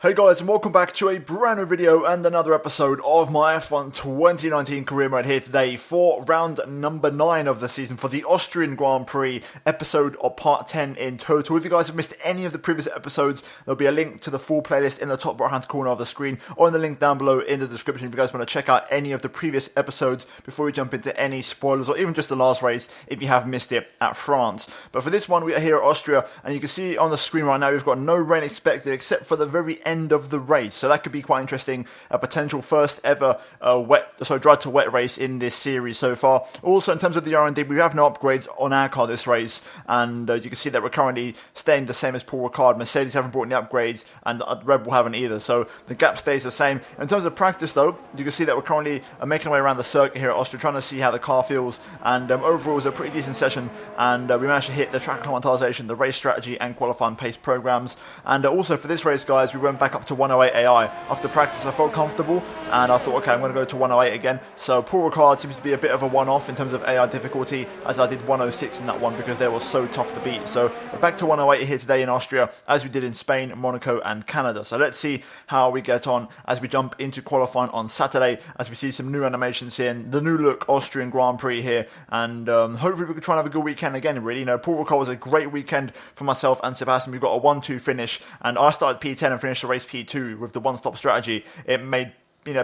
Hey guys, and welcome back to a brand new video and another episode of my F1 2019 career mode here today for round number 9 of the season for the Austrian Grand Prix episode of part 10 in total. If you guys have missed any of the previous episodes, there'll be a link to the full playlist in the top right hand corner of the screen or in the link down below in the description if you guys want to check out any of the previous episodes before we jump into any spoilers or even just the last race if you have missed it at France. But for this one, we are here at Austria, and you can see on the screen right now we've got no rain expected except for the very end of the race, so that could be quite interesting. A potential first ever dry to wet race in this series so far. Also, in terms of the R&D, we have no upgrades on our car this race, and you can see that we're currently staying the same as Paul Ricard. Mercedes haven't brought any upgrades, and Red Bull haven't either, so the gap stays the same. In terms of practice, though, you can see that we're currently making our way around the circuit here at Austria, trying to see how the car feels, and overall it was a pretty decent session, and we managed to hit the track acclimatization, the race strategy, and qualifying pace programs. And also for this race, guys, we went back up to 108 AI. After practice, I felt comfortable, and I thought, okay, I'm going to go to 108 again. So Paul Ricard seems to be a bit of a one-off in terms of AI difficulty, as I did 106 in that one because they were so tough to beat. So we're back to 108 here today in Austria, as we did in Spain, Monaco, and Canada. So let's see how we get on as we jump into qualifying on Saturday, as we see some new animations here, and the new look Austrian Grand Prix here, and hopefully we can try and have a good weekend again, really. You know, Paul Ricard was a great weekend for myself and Sebastian. We got a 1-2 finish, and I started P10 and finished the race P2 with the one-stop strategy. It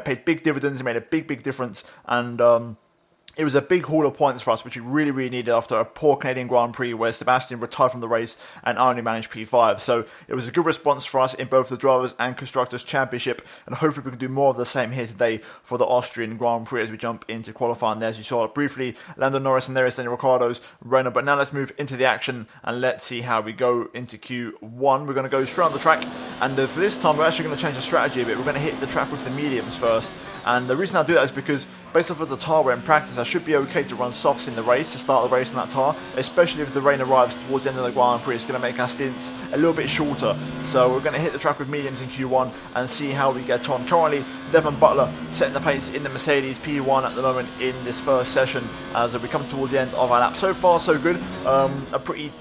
paid big dividends. It made a big difference, and it was a big haul of points for us, which we really needed after a poor Canadian Grand Prix where Sebastian retired from the race and I only managed P5. So it was a good response for us in both the Drivers' and Constructors' Championship, and hopefully we can do more of the same here today for the Austrian Grand Prix as we jump into qualifying there. As you saw it briefly, Lando Norris and there is Daniel Ricciardo's Renault. But now let's move into the action and let's see how we go into Q1. We're going to go straight on the track, and for this time we're actually going to change the strategy a bit. We're going to hit the track with the mediums first, and the reason I do that is because based off of the tyre wear in practice, I should be okay to run softs in the race to start the race on that tyre, especially if the rain arrives towards the end of the Grand Prix. It's going to make our stints a little bit shorter. So we're going to hit the track with mediums in Q1 and see how we get on. Currently, Devon Butler setting the pace in the Mercedes P1 at the moment in this first session as we come towards the end of our lap. So far, so good. A pretty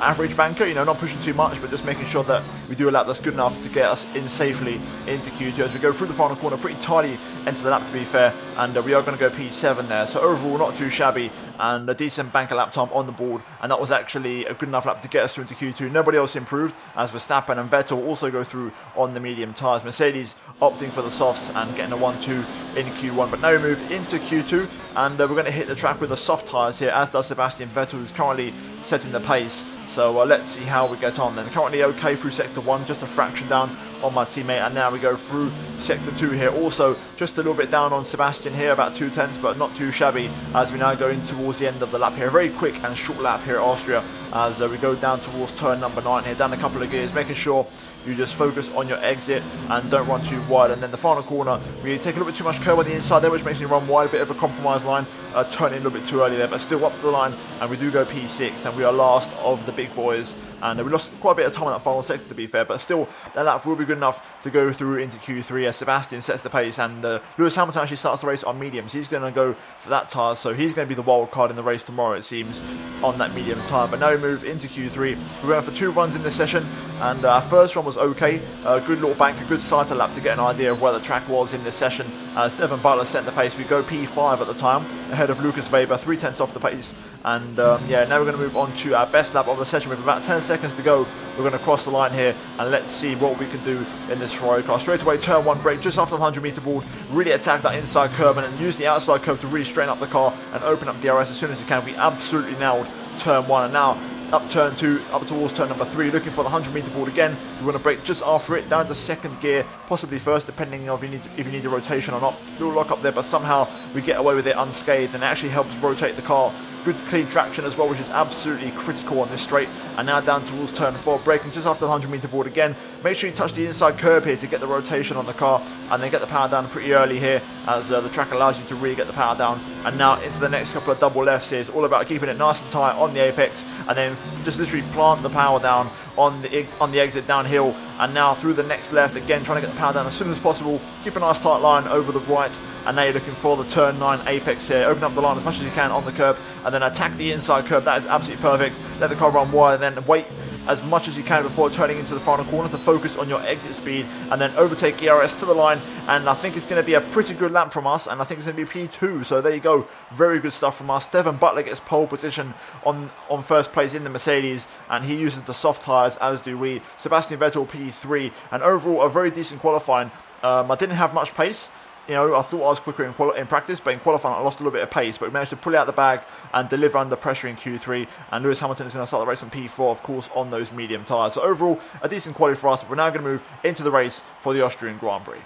average banker, not pushing too much, but just making sure that we do a lap that's good enough to get us in safely into Q2 as we go through the final corner. Pretty tidy into the lap, to be fair, and we are going to go P7 there, so overall not too shabby and a decent banker lap time on the board, and that was actually a good enough lap to get us through into Q2. Nobody else improved, as Verstappen and Vettel also go through on the medium tyres. Mercedes opting for the softs and getting a 1-2 in Q1, but now we move into Q2 and we're going to hit the track with the soft tyres here, as does Sebastian Vettel, who's currently setting the pace. So let's see how we get on then. Currently okay through sector 1, just a fraction down on my teammate, and now we go through sector 2 here. Also just a little bit down on Sebastian here, about 2 tenths, but not too shabby as we now go in towards the end of the lap here. A very quick and short lap here at Austria as we go down towards turn number 9 here, down a couple of gears, making sure you just focus on your exit and don't run too wide. And then the final corner, we take a little bit too much curve on the inside there, which makes me run wide, a bit of a compromise line, turning a little bit too early there, but still up to the line, and we do go P6, and we are last of the big boys. And we lost quite a bit of time on that final sector, to be fair, but still that lap will be good enough to go through into Q3 as Sebastian sets the pace, and Lewis Hamilton actually starts the race on mediums. He's going to go for that tyre, so he's going to be the wild card in the race tomorrow, it seems, on that medium tyre. But now we move into Q3. We're going for 2 runs in this session, and our first run was okay. A good little bank, a good cycle lap to get an idea of where the track was in this session. As Devon Butler set the pace, we go P5 at the time, ahead of Lucas Weber, 3 tenths off the pace. And now we're going to move on to our best lap of the session with about 10 seconds to go. We're going to cross the line here, and let's see what we can do in this Ferrari car. Straight away, turn 1 brake just after the 100-meter board. Really attack that inside curve and then use the outside curve to really straighten up the car and open up DRS as soon as you can. We absolutely nailed turn 1, and now up turn 2, up towards turn number 3, looking for the 100-meter board again. We want to brake just after it, down to second gear, possibly first, depending on if you need a rotation or not. Little lock up there, but somehow we get away with it unscathed, and it actually helps rotate the car. Good clean traction as well, which is absolutely critical on this straight. And now down towards turn 4, braking just after the 100-meter board again. Make sure you touch the inside curb here to get the rotation on the car, and then get the power down pretty early here, as the track allows you to really get the power down. And now into the next couple of double lefts here. It's all about keeping it nice and tight on the apex, and then just literally plant the power down on the exit downhill. And now through the next left, again trying to get the power down as soon as possible. Keep a nice tight line over the right, and now you're looking for the turn 9 apex here. Open up the line as much as you can on the curb, and then attack the inside curb. That is absolutely perfect. Let the car run wide, and then wait as much as you can before turning into the final corner to focus on your exit speed and then overtake ERS to the line. And I think it's going to be a pretty good lap from us, and I think it's going to be P2, so there you go, very good stuff from us. Devon Butler gets pole position on first place in the Mercedes, and he uses the soft tyres, as do we. Sebastian Vettel P3, and overall a very decent qualifying. I didn't have much pace. I thought I was quicker in practice, but in qualifying I lost a little bit of pace, but we managed to pull it out the bag and deliver under pressure in Q3, and Lewis Hamilton is going to start the race on P4, of course, on those medium tyres. So overall, a decent quality for us, but we're now going to move into the race for the Austrian Grand Prix.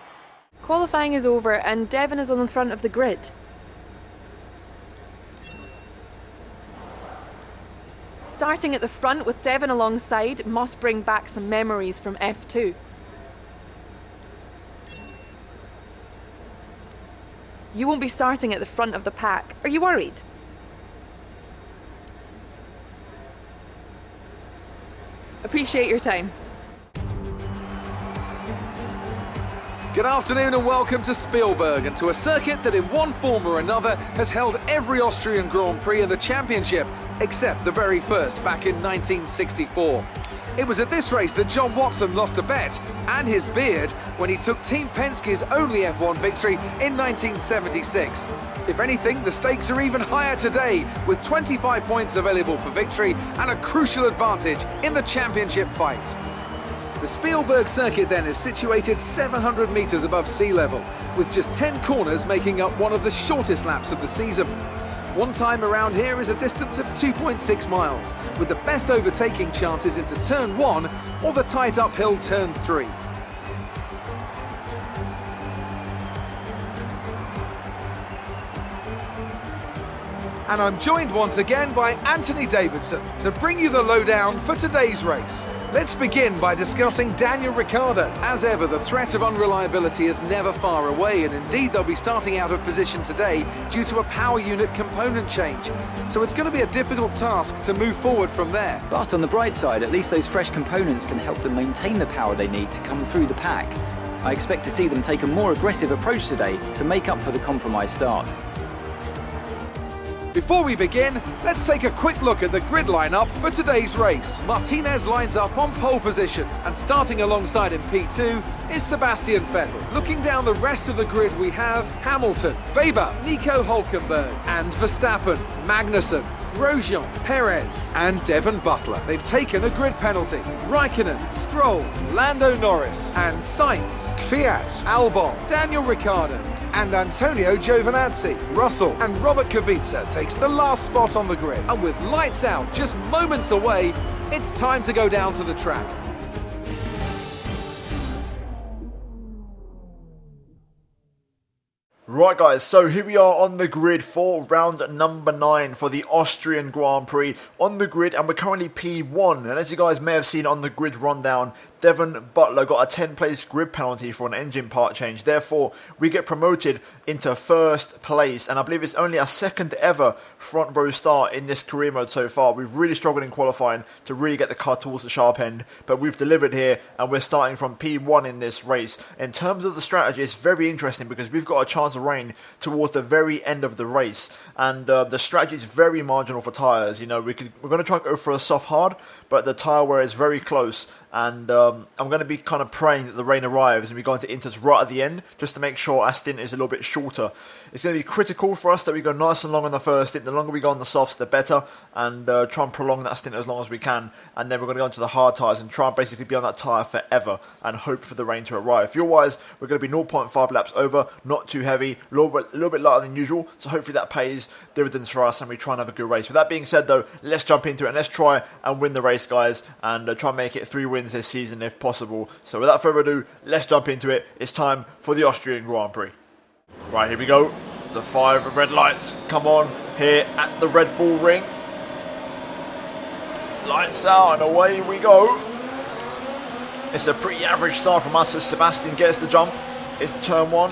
Qualifying is over and Devon is on the front of the grid. Starting at the front with Devon alongside must bring back some memories from F2. You won't be starting at the front of the pack. Are you worried? Appreciate your time. Good afternoon and welcome to Spielberg, and to a circuit that in one form or another has held every Austrian Grand Prix in the championship, except the very first back in 1964. It was at this race that John Watson lost a bet and his beard when he took Team Penske's only F1 victory in 1976. If anything, the stakes are even higher today, with 25 points available for victory and a crucial advantage in the championship fight. The Spielberg circuit then is situated 700 metres above sea level, with just 10 corners making up one of the shortest laps of the season. One time around here is a distance of 2.6 miles, with the best overtaking chances into turn 1 or the tight uphill turn 3. And I'm joined once again by Anthony Davidson to bring you the lowdown for today's race. Let's begin by discussing Daniel Ricciardo. As ever, the threat of unreliability is never far away, and indeed they'll be starting out of position today due to a power unit component change. So it's going to be a difficult task to move forward from there. But on the bright side, at least those fresh components can help them maintain the power they need to come through the pack. I expect to see them take a more aggressive approach today to make up for the compromised start. Before we begin, let's take a quick look at the grid lineup for today's race. Martinez lines up on pole position, and starting alongside in P2 is Sebastian Vettel. Looking down the rest of the grid, we have Hamilton, Weber, Nico Hülkenberg, and Verstappen, Magnussen, Grosjean, Perez, and Devon Butler. They've taken a grid penalty. Raikkonen, Stroll, Lando Norris, and Sainz, Kvyat, Albon, Daniel Ricciardo, and Antonio Giovinazzi. Russell and Robert Kubica takes the last spot on the grid. And with lights out just moments away, it's time to go down to the track. Right guys, so here we are on the grid for round number 9 for the Austrian Grand Prix. On the grid, and we're currently P1, and as you guys may have seen on the grid rundown, Devon Butler got a 10-place grid penalty for an engine part change. Therefore, we get promoted into first place, and I believe it's only our second ever front row start in this career mode so far. We've really struggled in qualifying to really get the car towards the sharp end, but we've delivered here, and we're starting from P1 in this race. In terms of the strategy, it's very interesting because we've got a chance of rain towards the very end of the race, and the strategy is very marginal for tyres. We're going to try and go for a soft hard, but the tyre wear is very close, and I'm going to be kind of praying that the rain arrives and we go into inters right at the end just to make sure our stint is a little bit shorter. It's going to be critical for us that we go nice and long on the first stint. The longer we go on the softs, the better, and try and prolong that stint as long as we can, and then we're going to go into the hard tyres and try and basically be on that tyre forever and hope for the rain to arrive. Fuel-wise, we're going to be 0.5 laps over, not too heavy, a little bit lighter than usual, so hopefully that pays dividends for us and we try and have a good race. With that being said though, let's jump into it and let's try and win the race, guys, and try and make it 3 wins this season if possible. So without further ado, let's jump into it. It's time for the Austrian Grand Prix. Right, here we go. The 5 red lights come on here at the Red Bull Ring. Lights out and away we go. It's a pretty average start from us as Sebastian gets the jump into turn 1.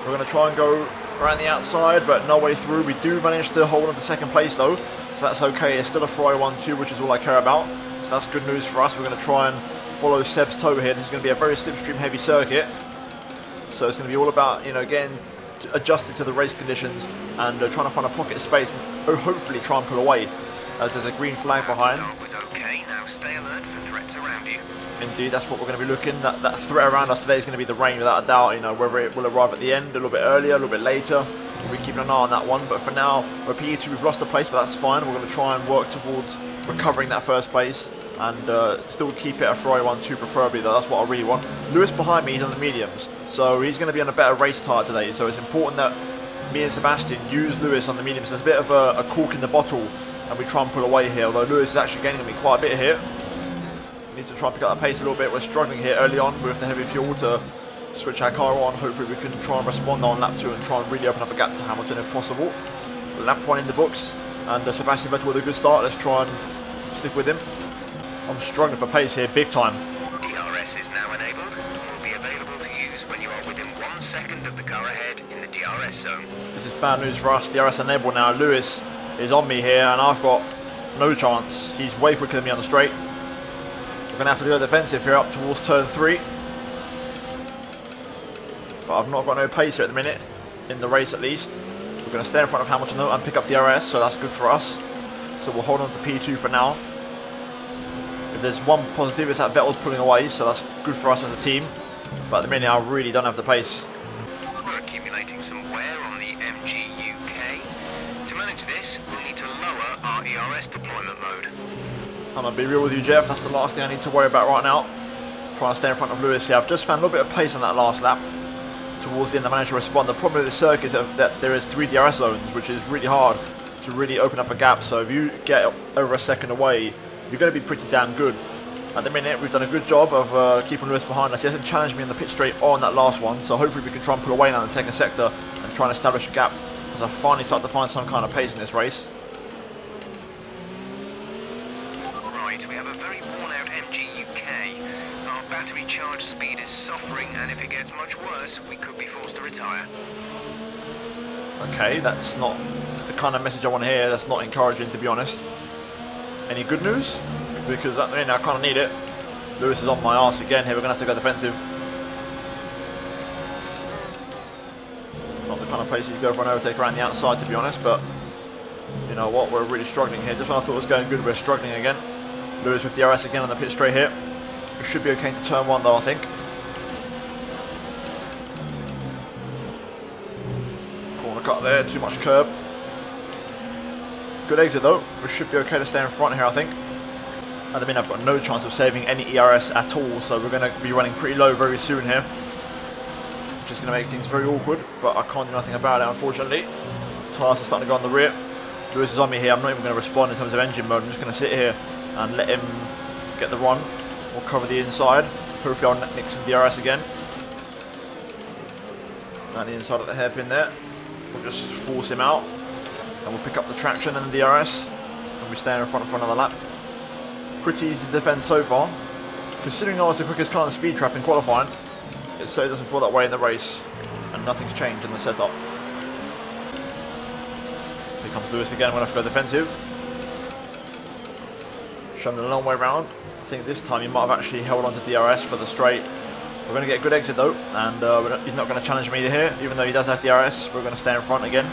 We're going to try and go around the outside, but no way through. We do manage to hold on to second place though, so that's okay. It's still a Ferrari 1-2, which is all I care about. So that's good news for us. We're going to try and follow Seb's toe here. This is going to be a very slipstream heavy circuit. So it's going to be all about, getting adjusted to the race conditions and trying to find a pocket of space and hopefully try and pull away as there's a green flag behind. Start was okay. Now Now stay alert for threats around you. Indeed, that's what we're going to be looking. That threat around us today is going to be the rain, without a doubt. You know, whether it will arrive at the end, a little bit earlier, a little bit later. We'll be keeping an eye on that one. But for now, we're P2. We've lost the place, but that's fine. We're going to try and work towards recovering that first place and still keep it a Ferrari 1-2 preferably, though. That's what I really want. Lewis behind me, he's on the mediums, so he's going to be on a better race tyre today. So it's important that me and Sebastian use Lewis on the mediums. There's a bit of a cork in the bottle, and we try and pull away here, although Lewis is actually gaining on me quite a bit here. We need to try and pick up the pace a little bit. We're struggling here early on with the heavy fuel to switch our car on. Hopefully we can try and respond on lap 2 and try and really open up a gap to Hamilton if possible. Lap 1 in the books, and Sebastian Vettel with a good start. Let's try and stick with him. I'm struggling for pace here, big time. DRS is now enabled and will be available to use when you are within 1 second of the car ahead in the DRS zone. This is bad news for us. DRS enabled now. Lewis is on me here, and I've got no chance. He's way quicker than me on the straight. We're going to have to go defensive here up towards turn 3. But I've not got no pace here at the minute, in the race at least. We're going to stay in front of Hamilton though and pick up DRS, so that's good for us. So we'll hold on to P2 for now. If there's one positive, it's that Vettel's pulling away, so that's good for us as a team. But at the minute, I really don't have the pace. We're accumulating some wear on the MG UK. To manage this, we'll need to lower our ERS deployment mode. I'm going to be real with you, Jeff. That's the last thing I need to worry about right now. Trying to stay in front of Lewis here. I've just found a little bit of pace on that last lap. Towards the end, I managed to respond. The problem with this circuit is that there is 3 DRS zones, which is really hard to really open up a gap. So if you get over a second away, you're going to be pretty damn good. At the minute, we've done a good job of keeping Lewis behind us. He hasn't challenged me in the pit straight on that last one, so hopefully we can try and pull away now in the second sector and try and establish a gap as I finally start to find some kind of pace in this race. Right, we have a very worn-out MG UK. Our battery charge speed is suffering, and if it gets much worse, we could be forced to retire. Okay, that's not the kind of message I want to hear. That's not encouraging, to be honest. Any good news? Because at the minute I kind of need it. Lewis is on my arse again here. We're going to have to go defensive. Not the kind of pace you go for an overtake around the outside, to be honest, but you know what, we're really struggling here. Just when I thought it was going good, we're struggling again. Lewis with DRS again on the pit straight here. We should be okay to turn 1 though, I think. Corner cut there, too much curb. Good exit though. We should be okay to stay in front here, I think. At the minute I've got no chance of saving any ERS at all, so we're going to be running pretty low very soon here. Which is going to make things very awkward, but I can't do nothing about it unfortunately. Tyres are starting to go on the rear. Lewis is on me here. I'm not even going to respond in terms of engine mode. I'm just going to sit here and let him get the run. We'll cover the inside. Hopefully I'll nick some DRS again. Down the inside of the hairpin there. We'll just force him out. And we'll pick up the traction and the DRS. And we stay in front for another lap. Pretty easy to defend so far. Considering I was the quickest car in the speed trap in qualifying, it certainly doesn't feel that way in the race. And nothing's changed in the setup. Here comes Lewis again. We're going to have to go defensive. Shown a long way round. I think this time he might have actually held on to DRS for the straight. We're going to get a good exit though, and he's not going to challenge me here, even though he does have DRS. We're going to stay in front again.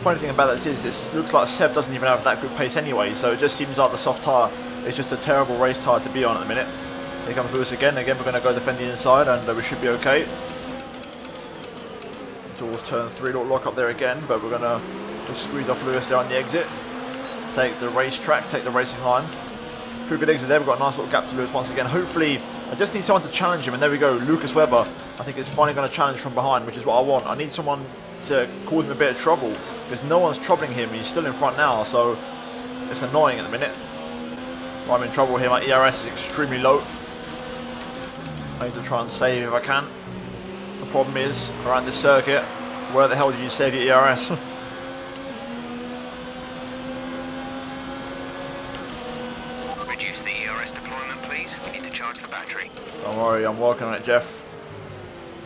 Funny thing about this is it looks like Seb doesn't even have that good pace anyway, so it just seems like the soft tyre is just a terrible race tyre to be on at the minute. Here comes Lewis again. Again, we're going to go defend the inside, and we should be okay. Towards turn 3, little lock up there again, but we're going to just squeeze off Lewis there on the exit. Take the racetrack, take the racing line. Pretty good exit there. We've got a nice little gap to Lewis once again. Hopefully, I just need someone to challenge him, and there we go. Lucas Webber, I think, is finally going to challenge from behind, which is what I want. I need someone to cause him a bit of trouble, because no one's troubling him. He's still in front now, so it's annoying at the minute. I'm in trouble here. My ERS is extremely low. I need to try and save if I can. The problem is, around this circuit, where the hell do you save your ERS? Reduce the ERS deployment, please. We need to charge the battery. Don't worry, I'm working on it, Jeff.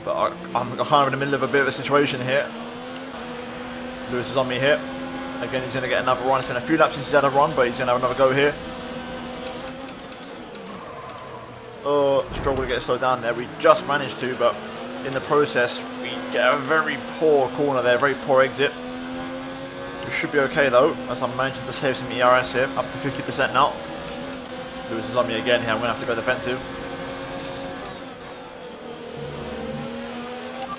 But I'm kind of in the middle of a bit of a situation here. Lewis is on me here. Again, he's going to get another run. It's been a few laps since he's had a run, but he's going to have another go here. Oh, struggle to get slowed down there. We just managed to, but in the process, we get a very poor corner there, very poor exit. We should be okay though, as I'm managing to save some ERS here, up to 50% now. Lewis is on me again here. I'm going to have to go defensive.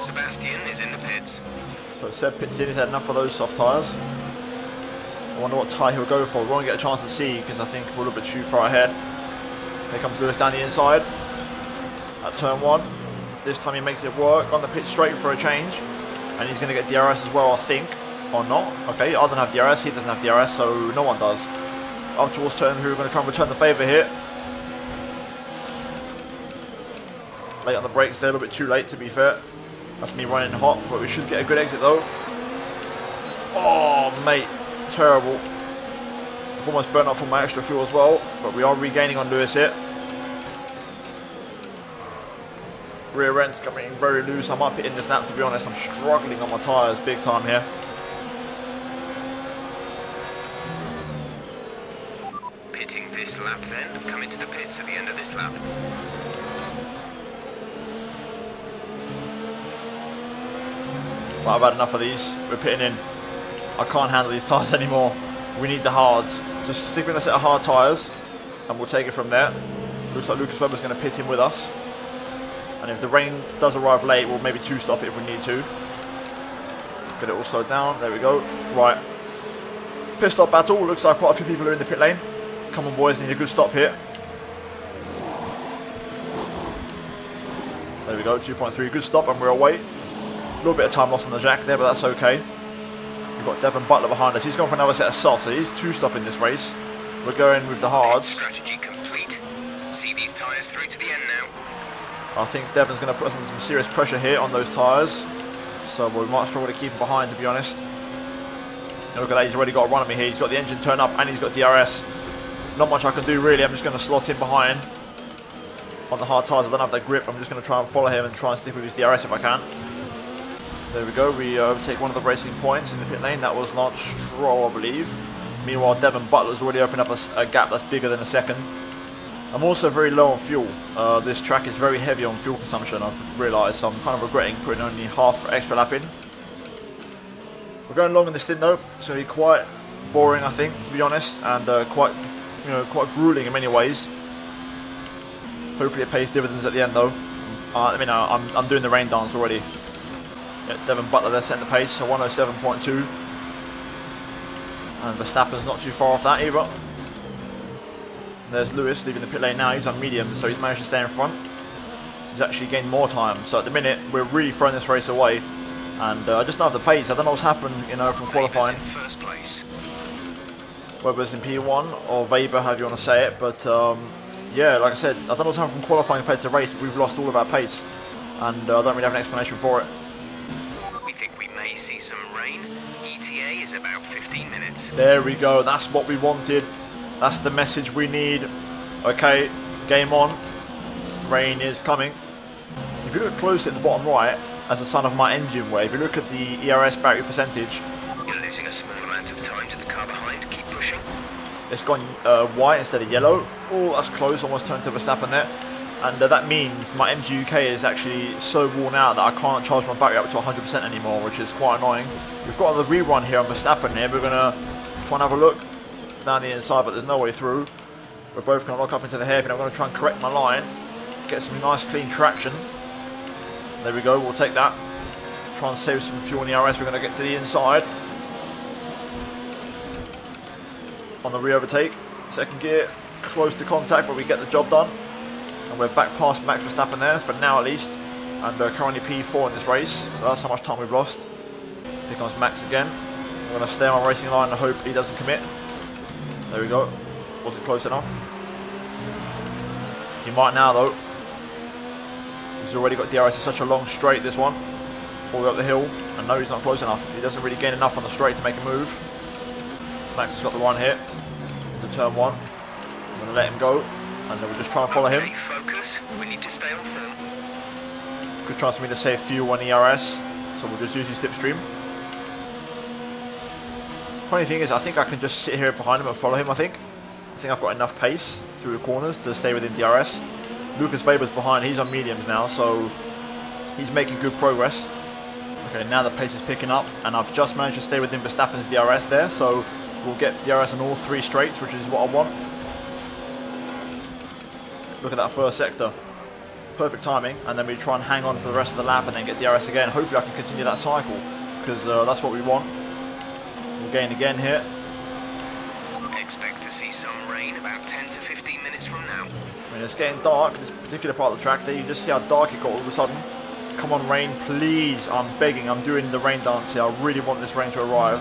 Sebastian is in the pits. So Seb pits in. He's had enough of those soft tyres. I wonder what tyre he'll go for. We won't get a chance to see because I think we're a little bit too far ahead. Here comes Lewis down the inside at turn 1. This time he makes it work on the pit straight for a change, and he's going to get DRS as well, I think, or not. Okay, I don't have DRS, he doesn't have DRS, so no one does. Up towards turn 3, we're going to try and return the favour here. Late on the brakes there, a little bit too late to be fair. That's me running hot, but we should get a good exit though. Oh mate, terrible. I've almost burnt off all my extra fuel as well, but we are regaining on Lewis here. Rear end's coming very loose. I might pit in this lap, to be honest. I'm struggling on my tyres big time here. Pitting this lap then, come into the pits at the end of this lap. Well, I've had enough of these. We're pitting in. I can't handle these tyres anymore. We need the hards. Just stick with a set of hard tyres and we'll take it from there. Looks like Lucas Webber's going to pit in with us. And if the rain does arrive late, we'll maybe two-stop it if we need to. Get it all slowed down. There we go. Right. Pit stop battle. Looks like quite a few people are in the pit lane. Come on, boys. Need a good stop here. There we go. 2.3. Good stop and we're away. A little bit of time lost on the jack there, but that's okay. We've got Devon Butler behind us. He's going for another set of softs, so he's two-stopping this race. We're going with the hards. Strategy complete. See these tyres through to the end now. I think Devon's going to put us under some serious pressure here on those tyres. So we might struggle to keep him behind, to be honest. And look at that, he's already got a run on me here. He's got the engine turned up and he's got DRS. Not much I can do really. I'm just going to slot in behind on the hard tyres. I don't have that grip. I'm just going to try and follow him and try and stick with his DRS if I can. There we go. We overtake one of the racing points in the pit lane. That was Lance Stroll, I believe. Meanwhile, Devon Butler's already opened up a gap that's bigger than a second. I'm also very low on fuel. This track is very heavy on fuel consumption, I've realised, so I'm kind of regretting putting only half extra lap in. We're going long in this stint though. It's going to be quite boring, I think, to be honest, and quite grueling in many ways. Hopefully it pays dividends at the end though. I'm doing the rain dance already. Yeah, Devon Butler there setting the pace, so 107.2. And Verstappen's not too far off that either. There's Lewis leaving the pit lane now. He's on medium, so he's managed to stay in front. He's actually gained more time. So at the minute, we're really throwing this race away. And I just don't have the pace. I don't know what's happened, from qualifying. In first place. Webber's in P1, or Weber, however you want to say it. But yeah, like I said, I don't know what's happened from qualifying compared to race, but we've lost all of our pace. And I don't really have an explanation for it. We think we may see some rain. ETA is about 15 minutes. There we go. That's what we wanted. That's the message we need. Okay, game on. Rain is coming. If you look closely at the bottom right, as a sign of my engine wear, if you look at the ERS battery percentage, You're losing a small amount of time to the car behind. Keep pushing. it's gone white instead of yellow. Oh, that's close. Almost turned to Verstappen there. And that means my MG UK is actually so worn out that I can't charge my battery up to 100% anymore, which is quite annoying. We've got the rerun here on Verstappen here. We're going to try and have a look down the inside, but there's no way through. We're both going to lock up into the hairpin. I'm going to try and correct my line, get some nice clean traction. There we go, we'll take that. Try and save some fuel in the RS. We're going to get to the inside. On the re-overtake, second gear, close to contact, but we get the job done. And we're back past Max Verstappen there, for now at least. And currently P4 in this race, so that's how much time we've lost. Here comes Max again. I'm going to stay on my racing line and hope he doesn't commit. There we go. Wasn't close enough. He might now though. He's already got DRS. It's such a long straight, this one. All the way up the hill. And no, he's not close enough. He doesn't really gain enough on the straight to make a move. Max has got the run here. Into turn 1. I'm going to let him go. And then we'll just try and follow him. Focus. We need to stay on form. Good chance for me to save fuel on ERS. So we'll just use his slipstream. Funny thing is, I think I can just sit here behind him and follow him, I think I've got enough pace through the corners to stay within DRS. Lucas Weber's behind, he's on mediums now, so he's making good progress. Okay, now the pace is picking up, and I've just managed to stay within Verstappen's DRS there, so we'll get DRS on all 3 straights, which is what I want. Look at that first sector. Perfect timing, and then we try and hang on for the rest of the lap and then get DRS again. Hopefully I can continue that cycle, because that's what we want. We'll gain again here. Expect to see some rain about 10 to 15 minutes from now. I mean, it's getting dark, this particular part of the track there. You just see how dark it got all of a sudden. Come on, rain, please. I'm begging. I'm doing the rain dance here. I really want this rain to arrive.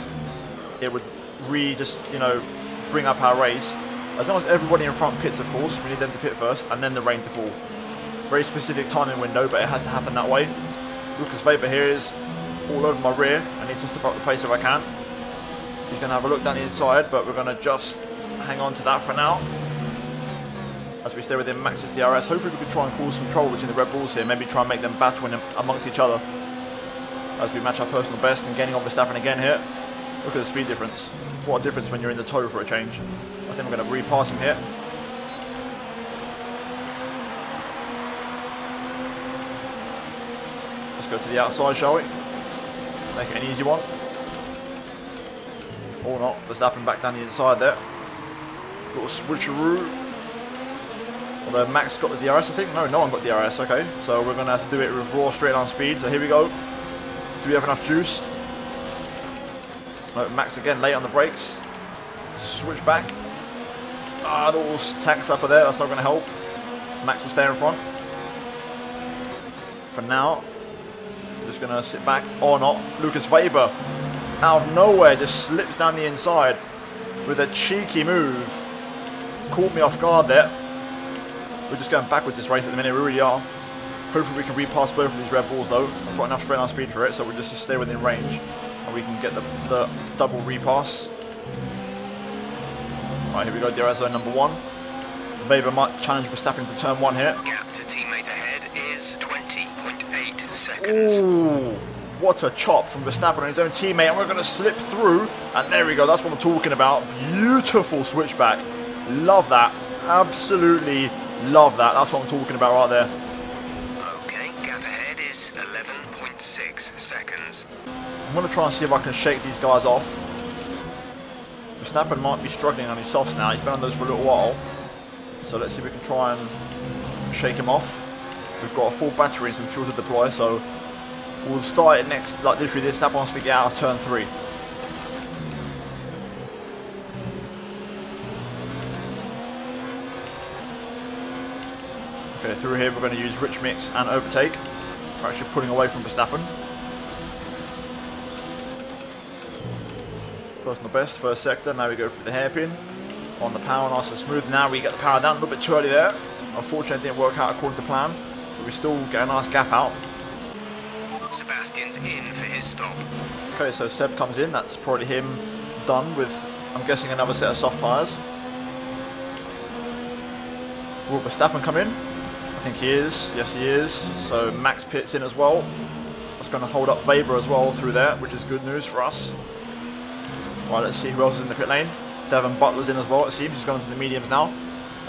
It would really just, you know, bring up our race. As long as everybody in front pits, of course. We need them to pit first, and then the rain to fall. Very specific timing window, but it has to happen that way. Lucas Weber here is all over my rear. I need to step up the pace if I can. He's going to have a look down the inside, but we're going to just hang on to that for now. As we stay within Max's DRS, hopefully we can try and cause some trouble between the Red Bulls here. Maybe try and make them battle amongst each other. As we match our personal best and gaining on Verstappen again here. Look at the speed difference. What a difference when you're in the toe for a change. I think we're going to repass him here. Let's go to the outside, shall we? Make it an easy one. Or not. Verstappen back down the inside there. Little switcheroo. Although Max got the DRS, I think. No one got DRS. Okay, so we're going to have to do it with raw straight line speed. So here we go. Do we have enough juice? No, Max again late on the brakes. Switch back. Ah, the little tax upper there. That's not going to help. Max will stay in front. For now, just going to sit back. Or not. Lucas Weber, out of nowhere, just slips down the inside with a cheeky move. Caught me off guard there. We're just going backwards this race at the minute, we really are. Hopefully we can repass both of these Red Bulls though. I've got enough straight line speed for it, so we'll just stay within range. And we can get the double repass. Right, here we go, DRS zone number 1. Weber might challenge Verstappen to turn 1 here. Gap to teammate ahead is 20.8 seconds. Ooh, what a chop from Verstappen on his own teammate, and we're going to slip through. And there we go, that's what I'm talking about. Beautiful switchback. Love that. Absolutely love that. That's what I'm talking about right there. Okay, gap ahead is 11.6 seconds. I'm going to try and see if I can shake these guys off. Verstappen might be struggling on his softs now. He's been on those for a little while. So let's see if we can try and shake him off. We've got a full battery and some fuel to deploy, so we'll start it next, like literally this lap once we get out of turn 3. Okay, through here we're going to use rich mix and overtake. We're actually pulling away from Verstappen. Personal best, first sector. Now we go through the hairpin. On the power, nice and smooth. Now we get the power down a little bit too early there. Unfortunately, it didn't work out according to plan, but we still get a nice gap out. Sebastian's in for his stop. Okay, so Seb comes in. That's probably him done with, I'm guessing, another set of soft tyres. Will Verstappen come in? I think he is. Yes, he is. So Max pits in as well. That's going to hold up Weber as well through there, which is good news for us. Right, let's see who else is in the pit lane. Devon Butler's in as well, it seems. He's gone into the mediums now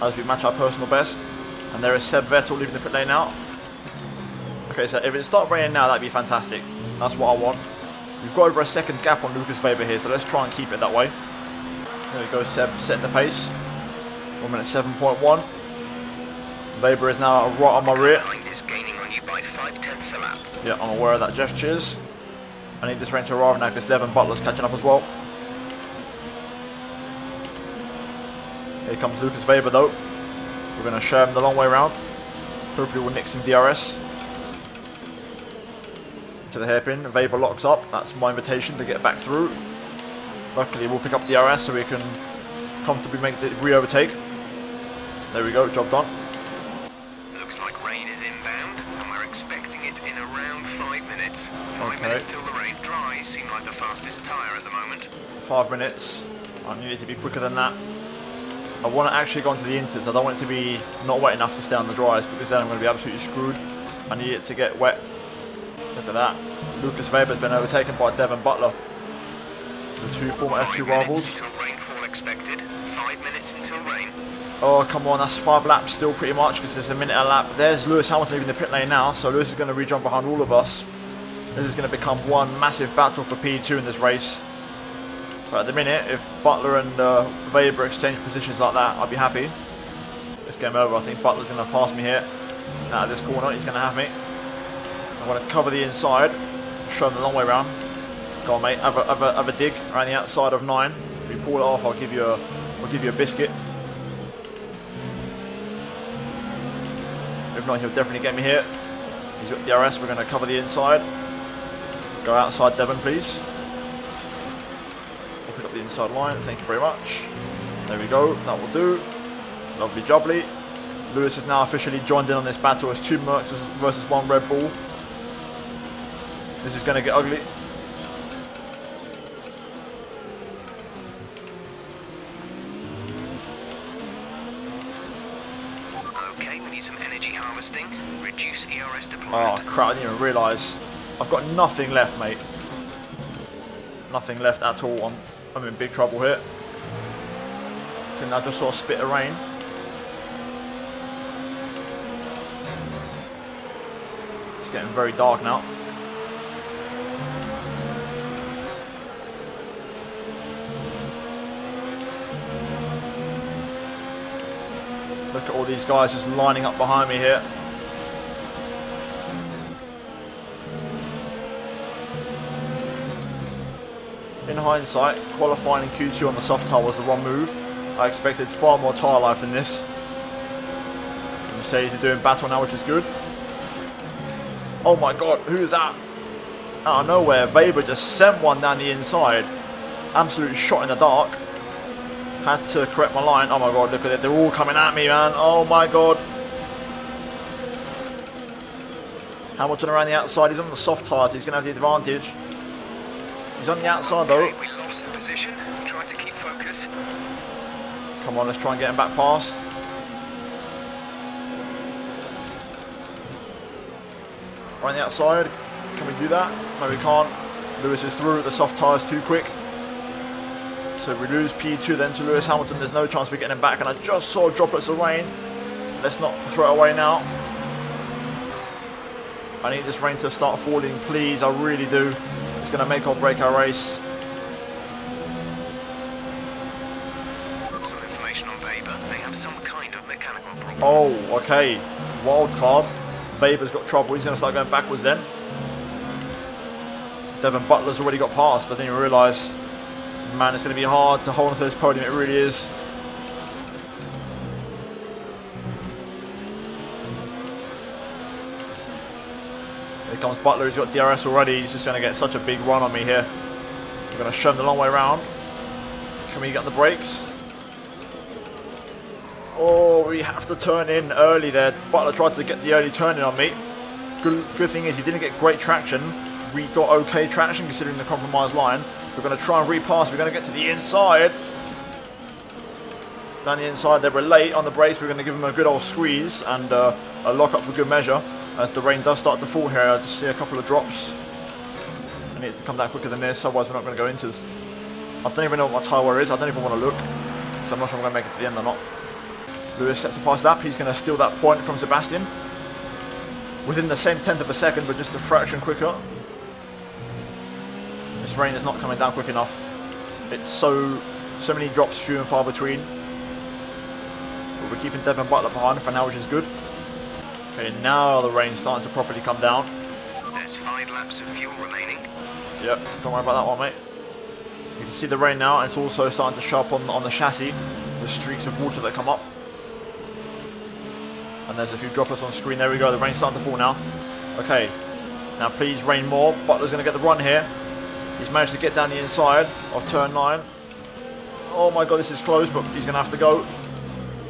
as we match our personal best. And there is Seb Vettel leaving the pit lane now. Okay, so if it starts raining now, that'd be fantastic. That's what I want. We've got over a second gap on Lucas Weber here, so let's try and keep it that way. There we go, Seb setting the pace. 1 minute 7.1. Weber is now right on my rear. Is gaining on you by 0.5 a lap. Yeah, I'm aware of that, Jeff. Cheers. I need this rain to arrive now because Devon Butler's catching up as well. Here comes Lucas Weber though. We're going to show him the long way around. Hopefully we'll nick some DRS. To the hairpin, Weber locks up. That's my invitation to get back through. Luckily we'll pick up DRS so we can comfortably make the re-overtake. There we go, job done. Looks like rain is inbound, and we're expecting it in around 5 minutes. 5 minutes till the rain dries seem like the fastest tyre at the moment. 5 minutes. I need it to be quicker than that. I want to actually go into the inters. I don't want it to be not wet enough to stay on the dries, because then I'm going to be absolutely screwed. I need it to get wet. Look at that. Lucas Weber's been overtaken by Devon Butler. The two former F2 rivals. 5 minutes until rainfall expected. 5 minutes until rain. Oh, come on, that's 5 laps still pretty much, because it's a minute a lap. There's Lewis Hamilton leaving the pit lane now, so Lewis is going to re-jump behind all of us. This is going to become one massive battle for P2 in this race. But at the minute, if Butler and Weber exchange positions like that, I'd be happy. It's game over. I think Butler's going to pass me here. Out of this corner, he's going to have me. I want to cover the inside, show him the long way round. Go on, mate. Have a dig around the outside of 9. If you pull it off, I'll give you a biscuit. If not, he'll definitely get me here. He's got DRS. We're going to cover the inside. Go outside, Devon, please. We'll pick up the inside line. Thank you very much. There we go. That will do. Lovely jubbly. Lewis has now officially joined in on this battle as 2 Mercs versus 1 Red Bull. This is going to get ugly. Okay, we need some energy harvesting. Reduce ERS deployment. Oh crap, I didn't even realise. I've got nothing left, mate. Nothing left at all. I'm in big trouble here. I think I just saw a spit of rain. It's getting very dark now. Look at all these guys just lining up behind me here. In hindsight, qualifying in Q2 on the soft tire was the wrong move. I expected far more tyre life than this. Mercedes are doing battle now, which is good. Oh my god, who is that? Out of nowhere, Weber just sent one down the inside. Absolute shot in the dark. Had to correct my line. Oh my god, look at it. They're all coming at me, man. Oh my god. Hamilton around the outside. He's on the soft tyres. He's going to have the advantage. He's on the outside though. Okay, we lost the position. Try to keep focus. Come on, let's try and get him back past. Around the outside. Can we do that? No, we can't. Lewis is through. The soft tyres too quick. So we lose P2 then to Lewis Hamilton. There's no chance we're getting him back. And I just saw droplets of rain. Let's not throw it away now. I need this rain to start falling, please. I really do. It's going to make or break our race. Some information on Weber. They have some kind of mechanical problem. Oh, okay. Wild card. Weber's got trouble. He's going to start going backwards then. Devon Butler's already got past. I didn't even realise. Man, it's going to be hard to hold onto this podium. It really is. Here comes Butler. He's got DRS already. He's just going to get such a big run on me here. I'm going to shove him the long way around. Can we get the brakes? Oh, we have to turn in early there. Butler tried to get the early turn in on me. Good thing is he didn't get great traction. We got okay traction considering the compromised line. We're going to try and repass. We're going to get to the inside. Down the inside, they were late on the brakes. We're going to give them a good old squeeze and a lock up for good measure. As the rain does start to fall here, I just see a couple of drops. I need to come down quicker than this, otherwise we're not going to go into this. I don't even know what my tyre wear is. I don't even want to look. So I'm not sure I'm going to make it to the end or not. Lewis sets a fast lap. He's going to steal that point from Sebastian. Within the same tenth of a second, but just a fraction quicker. This rain is not coming down quick enough. It's so many drops, few and far between. But we're keeping Devon Butler behind for now, which is good. Okay, now the rain's starting to properly come down. There's 5 laps of fuel remaining. Yep, don't worry about that one, mate. You can see the rain now, and it's also starting to show up on the chassis. The streaks of water that come up. And there's a few droplets on screen. There we go, the rain's starting to fall now. Okay, now please rain more. Butler's going to get the run here. He's managed to get down the inside of turn 9. Oh my god, this is close, but he's going to have to go.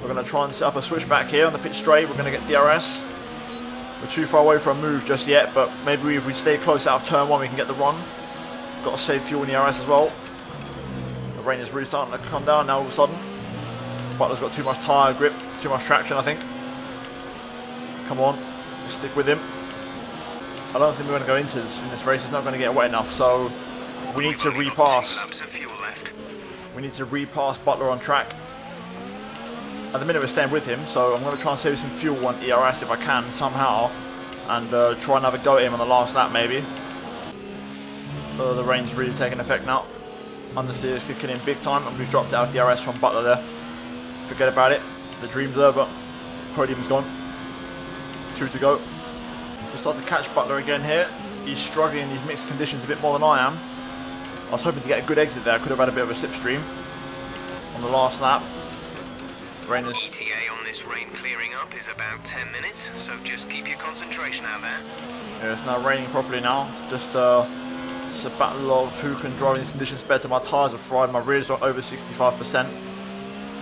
We're going to try and set up a switchback here on the pit straight. We're going to get DRS. We're too far away for a move just yet, but maybe if we stay close out of turn 1, we can get the run. Got to save fuel in the DRS as well. The rain is really starting to come down now all of a sudden. Butler's got too much tyre grip, too much traction, I think. Come on, just stick with him. I don't think we're going to go into this in this race. It's not going to get wet enough, so we need to repass. We need to repass Butler on track. At the minute we're staying with him, so I'm going to try and save some fuel on ERS if I can somehow, and try and have a go at him on the last lap maybe. The rain's really taking effect now. Understeer is kicking in big time, and we've dropped out DRS from Butler there. Forget about it. The dream's over. Podium's gone. 2 to go. We start to catch Butler again here. He's struggling in these mixed conditions a bit more than I am. I was hoping to get a good exit there. I could have had a bit of a slipstream on the last lap. Rain is... ETA on this rain clearing up is about 10 minutes, so just keep your concentration out there. Yeah, it's now raining properly now. Just it's a battle of who can drive in these conditions better. My tyres are fried, my rears are over 65%.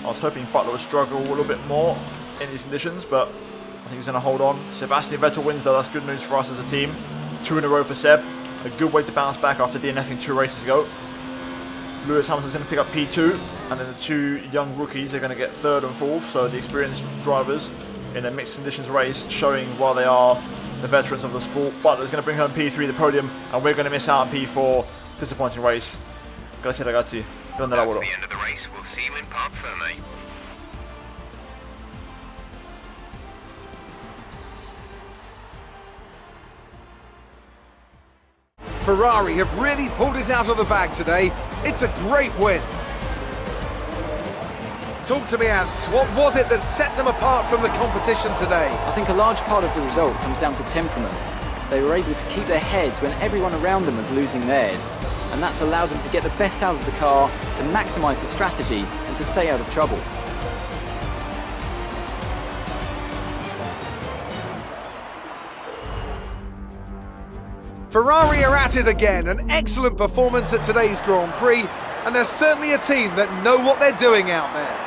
I was hoping Butler would struggle a little bit more in these conditions, but I think he's going to hold on. Sebastian Vettel wins though, that's good news for us as a team. 2 in a row for Seb. A good way to bounce back after DNFing 2 races ago. Lewis Hamilton's going to pick up P2, and then the 2 young rookies are going to get 3rd and 4th, so the experienced drivers in a mixed conditions race showing why they are the veterans of the sport. Butler's going to bring home P3, the podium, and we're going to miss out on P4. Disappointing race. Grazie ragazzi. Grande That's lavoro. the end of the race. We'll see you in Parc Fermé. Ferrari have really pulled it out of the bag today. It's a great win. Talk to me, Ants. What was it that set them apart from the competition today? I think a large part of the result comes down to temperament. They were able to keep their heads when everyone around them was losing theirs, and that's allowed them to get the best out of the car, to maximise the strategy, and to stay out of trouble. Ferrari are at it again, an excellent performance at today's Grand Prix, and they're certainly a team that know what they're doing out there.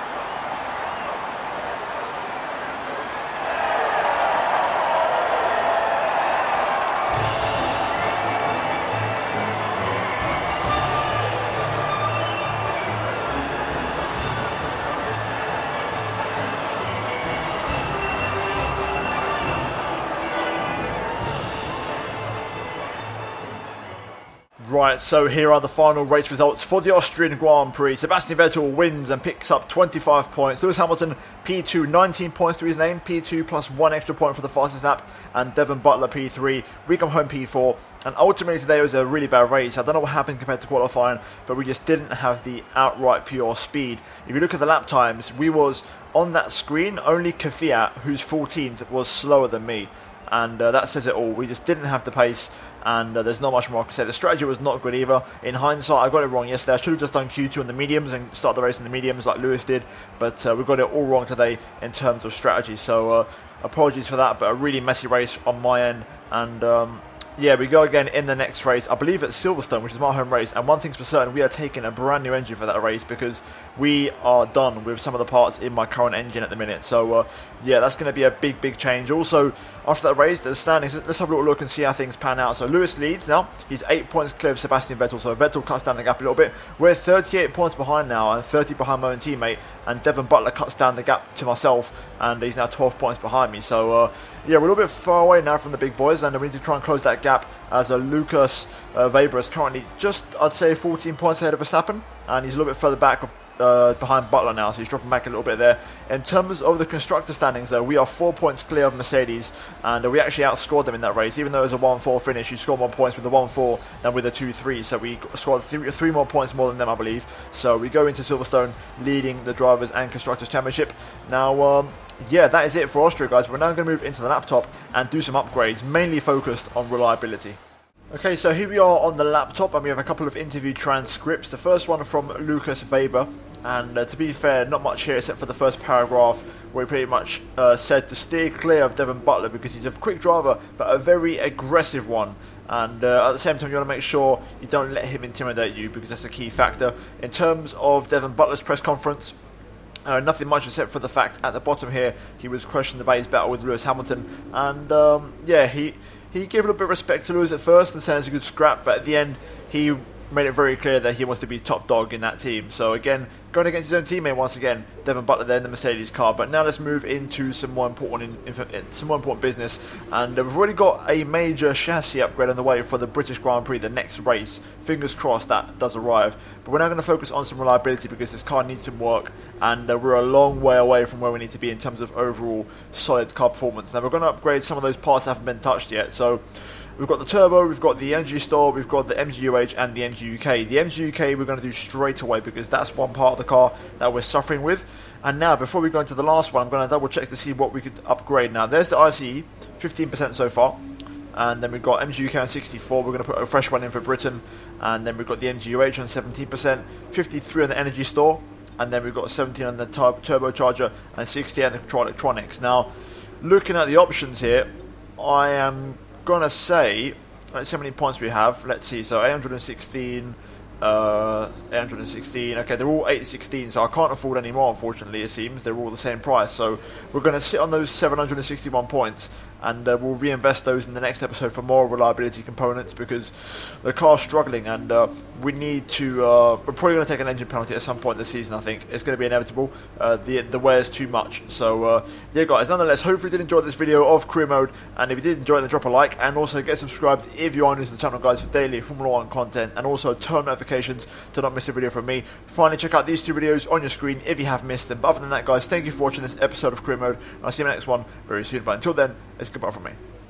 Right, so here are the final race results for the Austrian Grand Prix. Sebastian Vettel wins and picks up 25 points. Lewis Hamilton, P2, 19 points to his name. P2 plus 1 extra point for the fastest lap. And Devon Butler, P3. We come home P4. And ultimately today was a really bad race. I don't know what happened compared to qualifying, but we just didn't have the outright pure speed. If you look at the lap times, we was on that screen, only Kvyat, who's 14th, was slower than me. And that says it all. We just didn't have the pace, and there's not much more I can say. The strategy was not good either. In hindsight, I got it wrong yesterday. I should have just done Q2 on the mediums and start the race in the mediums like Lewis did, but we got it all wrong today in terms of strategy. So apologies for that, but a really messy race on my end. And yeah, we go again in the next race, I believe at Silverstone, which is my home race. And one thing's for certain, we are taking a brand new engine for that race because we are done with some of the parts in my current engine at the minute. So yeah, that's going to be a big change. Also, after that race, the standings, let's have a little look and see how things pan out. So Lewis leads now. He's 8 points clear of Sebastian Vettel. So Vettel cuts down the gap a little bit. We're 38 points behind now and 30 behind my own teammate. And Devon Butler cuts down the gap to myself, and he's now 12 points behind me. So yeah, we're a little bit far away now from the big boys, and we need to try and close that gap as Lucas Weber is currently just, I'd say, 14 points ahead of Verstappen, and he's a little bit further back behind Butler now, so he's dropping back a little bit there. In terms of the constructor standings though, we are 4 points clear of Mercedes, and we actually outscored them in that race. Even though it was a 1-4 finish, you scored more points with the 1-4 than with the 2-3, so we scored three more points more than them, I believe. So we go into Silverstone leading the Drivers' and Constructors' Championship. Now, yeah, that is it for Austria, guys. We're now going to move into the laptop and do some upgrades, mainly focused on reliability. Okay, so here we are on the laptop, and we have a couple of interview transcripts. The first one from Lucas Weber, and to be fair, not much here except for the first paragraph where he pretty much said to steer clear of Devon Butler because he's a quick driver but a very aggressive one, and at the same time you want to make sure you don't let him intimidate you because that's a key factor. In terms of Devon Butler's press conference, nothing much except for the fact at the bottom here he was questioning about his battle with Lewis Hamilton, and yeah, he gave a little bit of respect to Lewis at first and said it's a good scrap, but at the end he made it very clear that he wants to be top dog in that team. So again, going against his own teammate once again, Devon Butler there in the Mercedes car. But now let's move into some more important business. And we've already got a major chassis upgrade on the way for the British Grand Prix, the next race. Fingers crossed that does arrive. But we're now going to focus on some reliability because this car needs some work, and we're a long way away from where we need to be in terms of overall solid car performance. Now we're going to upgrade some of those parts that haven't been touched yet. So we've got the turbo, we've got the energy store, we've got the MGUH and the MGUK. The MGUK we're going to do straight away because that's one part of the car that we're suffering with. And now, before we go into the last one, I'm going to double check to see what we could upgrade. Now, there's the ICE, 15% so far. And then we've got MGUK on 64, we're going to put a fresh one in for Britain. And then we've got the MGUH on 17%, 53 on the energy store. And then we've got 17 on the turbocharger and 60 on the control electronics. Now, looking at the options here, I am going to say, let's see how many points we have. Let's see, so 816, 816, okay, they're all 816, so I can't afford any more, unfortunately, it seems. They're all the same price, so we're going to sit on those 761 points, and we'll reinvest those in the next episode for more reliability components, because the car's struggling, and we need to, we're probably going to take an engine penalty at some point this season, I think. It's going to be inevitable. The wear's too much. So, yeah, guys, nonetheless, hopefully you did enjoy this video of career mode, and if you did enjoy it, then drop a like, and also get subscribed if you are new to the channel, guys, for daily Formula 1 content, and also turn notifications to not miss a video from me. Finally, check out these two videos on your screen if you have missed them. But other than that, guys, thank you for watching this episode of career mode, and I'll see you in the next one very soon. But until then, it's goodbye from me.